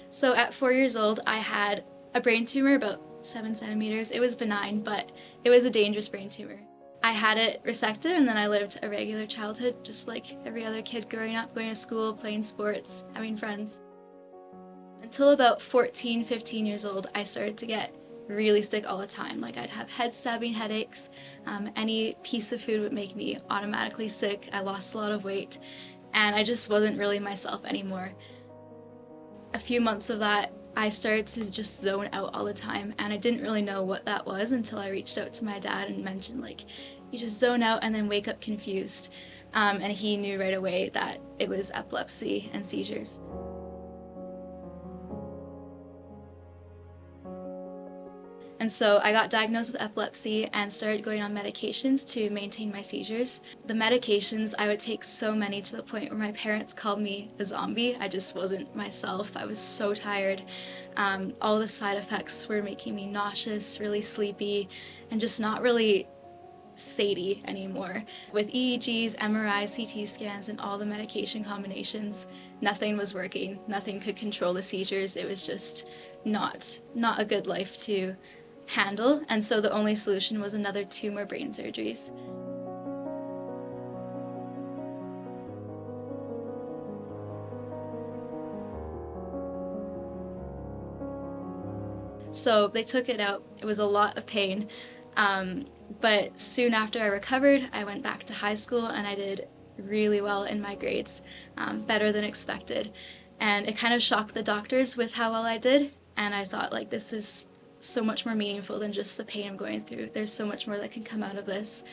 So at 4 years old, I had a brain tumor about 7 centimeters. It was benign, but it was a dangerous brain tumor. I had it resected, and then I lived a regular childhood, just like every other kid growing up, going to school, playing sports, having friends. Until about 14, 15 years old, I started to get really sick all the time. Like, I'd have head-stabbing headaches. Any piece of food would make me automatically sick. I lost a lot of weight, and I just wasn't really myself anymore. A few months of that, I started to just zone out all the time, and I didn't really know what that was until I reached out to my dad and mentioned, like, you just zone out and then wake up confused. And he knew right away that it was epilepsy and seizures. And so I got diagnosed with epilepsy and started going on medications to maintain my seizures. The medications, I would take so many to the point where my parents called me a zombie. I just wasn't myself. I was so tired. All the side effects were making me nauseous, really sleepy, and just not really Sadie anymore. With EEGs, MRIs, CT scans, and all the medication combinations, nothing was working. Nothing could control the seizures. It was just not a good life to handle, and so the only solution was another 2 more brain surgeries. So they took it out. It was a lot of pain, but soon after I recovered, I went back to high school and I did really well in my grades, better than expected. And it kind of shocked the doctors with how well I did, and I thought, like, this is so much more meaningful than just the pain I'm going through. There's so much more that can come out of this,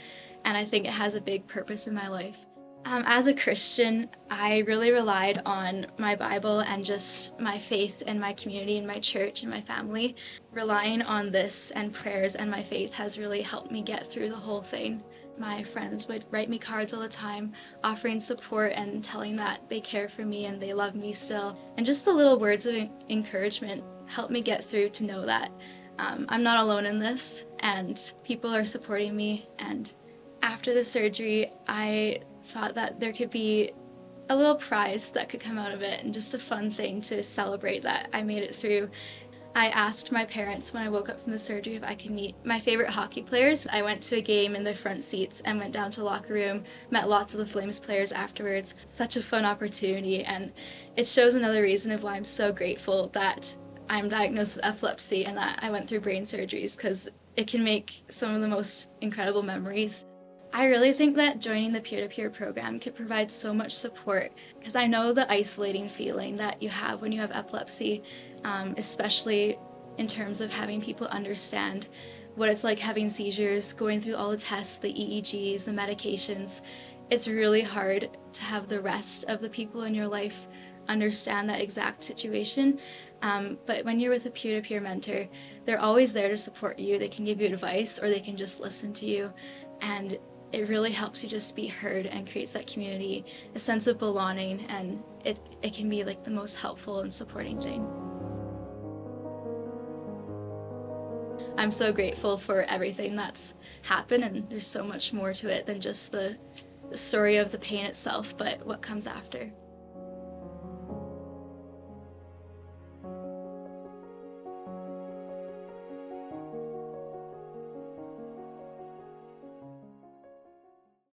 and I think it has a big purpose in my life. As a Christian, I really relied on my Bible and just my faith in my community and my church and my family. Relying on this and prayers and my faith has really helped me get through the whole thing. My friends would write me cards all the time, offering support and telling that they care for me and they love me still. And just the little words of encouragement helped me get through to know that I'm not alone in this, and people are supporting me. And after the surgery, I thought that there could be a little prize that could come out of it, and just a fun thing to celebrate that I made it through. I asked my parents when I woke up from the surgery if I could meet my favorite hockey players. I went to a game in the front seats and went down to the locker room, met lots of the Flames players afterwards. Such a fun opportunity, and it shows another reason of why I'm so grateful that I'm diagnosed with epilepsy and that I went through brain surgeries, because it can make some of the most incredible memories. I really think that joining the peer-to-peer program could provide so much support, because I know the isolating feeling that you have when you have epilepsy, especially in terms of having people understand what it's like having seizures, going through all the tests, the EEGs, the medications. It's really hard to have the rest of the people in your life understand that exact situation. But when you're with a peer-to-peer mentor, they're always there to support you. They can give you advice, or they can just listen to you. And it really helps you just be heard and creates that community, a sense of belonging, and it can be like the most helpful and supporting thing. I'm so grateful for everything that's happened, and there's so much more to it than just the story of the pain itself, but what comes after.